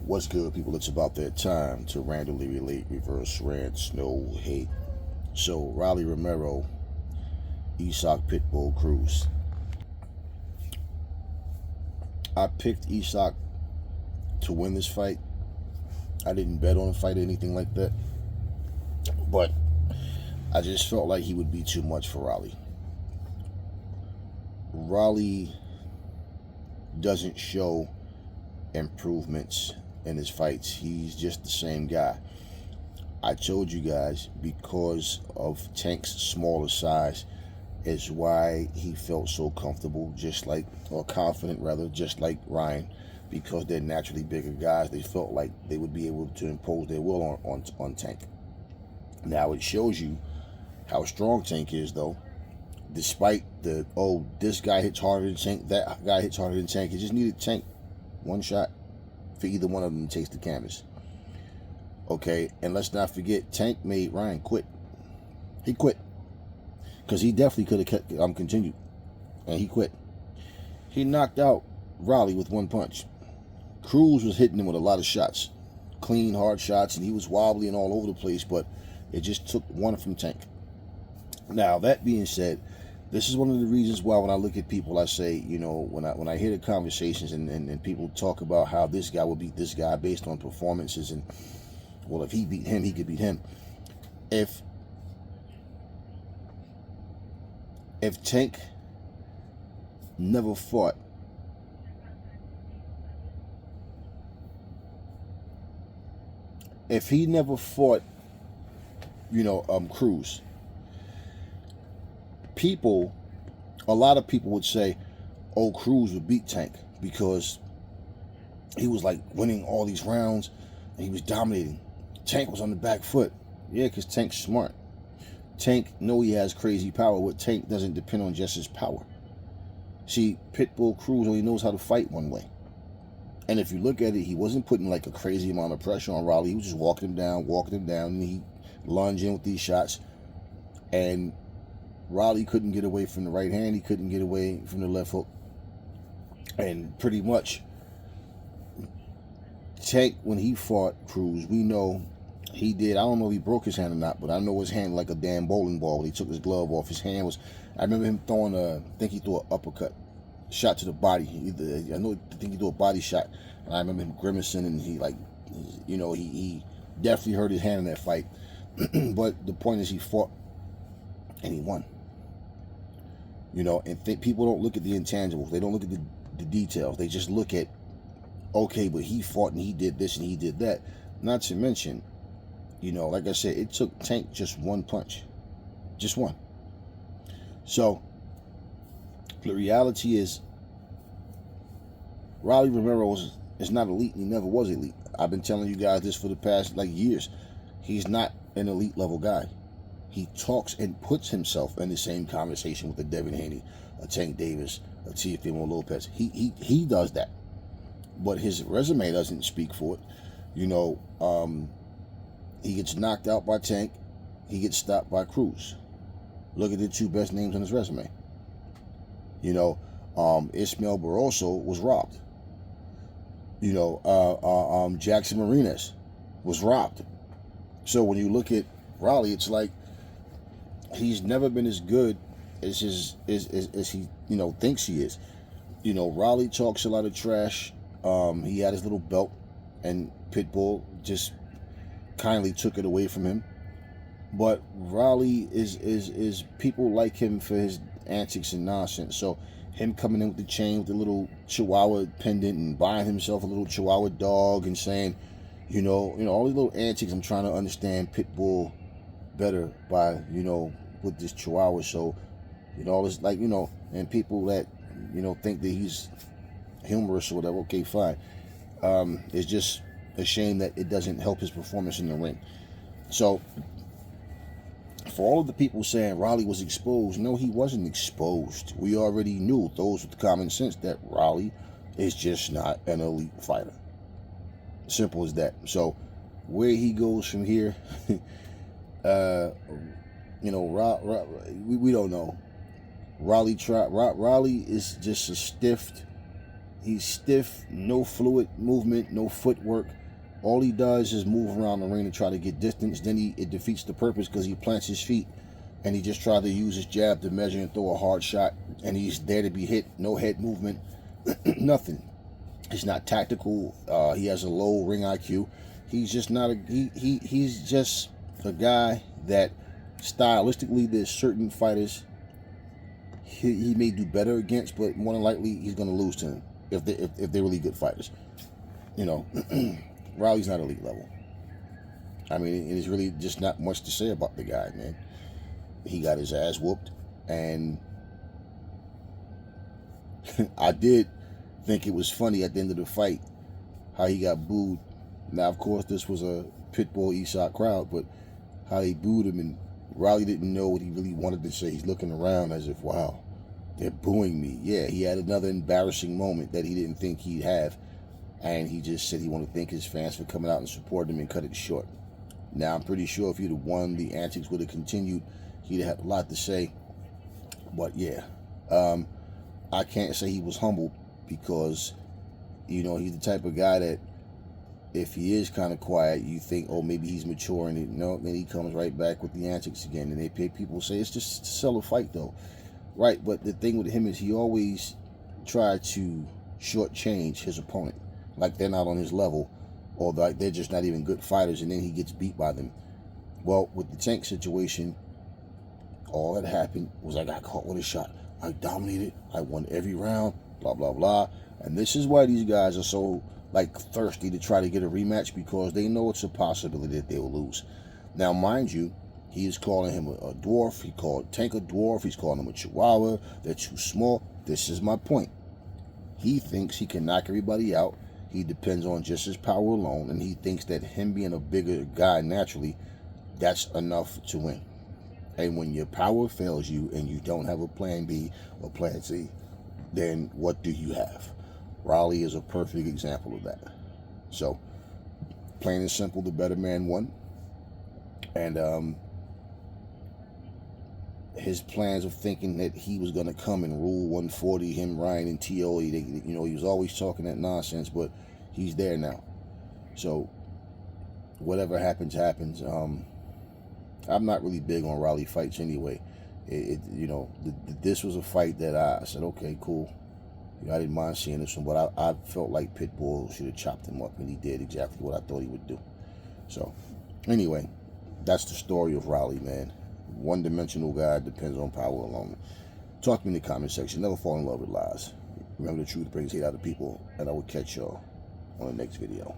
What's good, people? It's about that time to randomly relate, reverse rant, no hate. So, Raleigh Romero, Isak Pitbull Cruz. I picked Isak to win this fight. I didn't bet on a fight or anything like that. But I just felt like he would be too much for Raleigh. Raleigh doesn't show improvements in his fights. He's just the same guy. I told you guys, because of Tank's smaller size is why he felt so comfortable, or confident rather, just like Ryan, because they're naturally bigger guys. They felt like they would be able to impose their will on Tank. Now it shows you how strong Tank is, though. Despite this guy hits harder than Tank, that guy hits harder than Tank. He just needed Tank one shot for either one of them to taste the canvas. Okay, and let's not forget, Tank made Ryan quit. He quit because he definitely could have continued, and he quit. He knocked out Raleigh with one punch. Cruz was hitting him with a lot of shots, clean, hard shots, and he was wobbly and all over the place, but it just took one from Tank. Now, that being said, this is one of the reasons why when I look at people, I say, when I hear the conversations and people talk about how this guy will beat this guy based on performances, and, well, if he beat him, he could beat him. If Tank never fought Cruz, a lot of people would say, oh, Cruz would beat Tank because he was like winning all these rounds and he was dominating. Tank was on the back foot. Yeah, because Tank's smart. Tank he has crazy power. What Tank doesn't depend on just his power. See, Pitbull Cruz only knows how to fight one way. And if you look at it, he wasn't putting like a crazy amount of pressure on Raleigh. He was just walking him down, and he lunged in with these shots. And Raleigh couldn't get away from the right hand. He couldn't get away from the left hook. And pretty much, Tank, when he fought Cruz, we know he did. I don't know if he broke his hand or not, but I know his hand like a damn bowling ball when he took his glove off. His hand was, I remember him throwing I think he threw an uppercut shot to the body. I think he threw a body shot. And I remember him grimacing, and he definitely hurt his hand in that fight. But the point is, he fought and he won. And people don't look at the intangibles. They don't look at the details. They just look at, okay, but he fought and he did this and he did that. Not to mention, like I said, it took Tank just one punch. Just one. So, the reality is, Raleigh Romero is not elite, and he never was elite. I've been telling you guys this for the past, years. He's not an elite level guy. He talks and puts himself in the same conversation with a Devin Haney, a Tank Davis, a Teofimo Lopez. He does that. But his resume doesn't speak for it. He gets knocked out by Tank. He gets stopped by Cruz. Look at the two best names on his resume. Ismael Barroso was robbed. Jackson Marinas was robbed. So when you look at Raleigh, it's like he's never been as good as he thinks he is. Raleigh talks a lot of trash. He had his little belt, and Pitbull just kindly took it away from him. But Raleigh is people like him for his antics and nonsense. So him coming in with the chain with the little Chihuahua pendant and buying himself a little Chihuahua dog and saying, all these little antics. I'm trying to understand Pitbull better by, with this Chihuahua. So, all this and people that, think that he's humorous or whatever. Okay, fine. It's just a shame that it doesn't help his performance in the ring. So, for all of the people saying Raleigh was exposed, no, he wasn't exposed. We already knew, those with common sense, that Raleigh is just not an elite fighter. Simple as that. So, where he goes from here, we don't know. Raleigh is just a stiff. He's stiff, no fluid movement, no footwork. All he does is move around the ring to try to get distance. Then it defeats the purpose because he plants his feet and he just tried to use his jab to measure and throw a hard shot. And he's there to be hit. No head movement, nothing. He's not tactical. He has a low ring IQ. He's just not he's just a guy that stylistically there's certain fighters he may do better against, but more than likely he's going to lose to him if they're really good fighters. You know, Riley's not elite level. I mean, there's really just not much to say about the guy, man. He got his ass whooped, and I did think it was funny at the end of the fight how he got booed. Now, of course, this was a Pitbull Eastside crowd, but how they booed him, and Riley didn't know what he really wanted to say. He's looking around as if, wow, they're booing me. Yeah, he had another embarrassing moment that he didn't think he'd have, and he just said he wanted to thank his fans for coming out and supporting him and cut it short. Now, I'm pretty sure if he'd have won, the antics would have continued. He'd have had a lot to say, but yeah, I can't say he was humbled because, you know, he's the type of guy that if he is kind of quiet, you think, oh, maybe he's maturing it. No, then he comes right back with the antics again. And people say it's just to sell a fight, though. Right, but the thing with him is he always tried to shortchange his opponent. Like they're not on his level, or like they're just not even good fighters, and then he gets beat by them. Well, with the Tank situation, all that happened was I got caught with a shot. I dominated. I won every round, blah, blah, blah. And this is why these guys are so thirsty to try to get a rematch, because they know it's a possibility that they'll lose. Now, mind you, he is calling him a dwarf. He called Tank a dwarf. He's calling him a chihuahua. They're too small. This is my point. He thinks he can knock everybody out. He depends on just his power alone, and he thinks that him being a bigger guy naturally, that's enough to win. And when your power fails you and you don't have a plan B or plan C, then what do you have? Riley is a perfect example of that. So, plain and simple, the better man won. And his plans of thinking that he was going to come and rule 140, him, Ryan, and T.O., he was always talking that nonsense, but he's there now. So, whatever happens, happens. I'm not really big on Riley fights anyway. This was a fight that I said, okay, cool. I didn't mind seeing this one, but I felt like Pitbull should have chopped him up, and he did exactly what I thought he would do. So, anyway, that's the story of Riley, man. One-dimensional guy, depends on power alone. Talk to me in the comment section. Never fall in love with lies. Remember, the truth brings hate out of people, and I will catch y'all on the next video.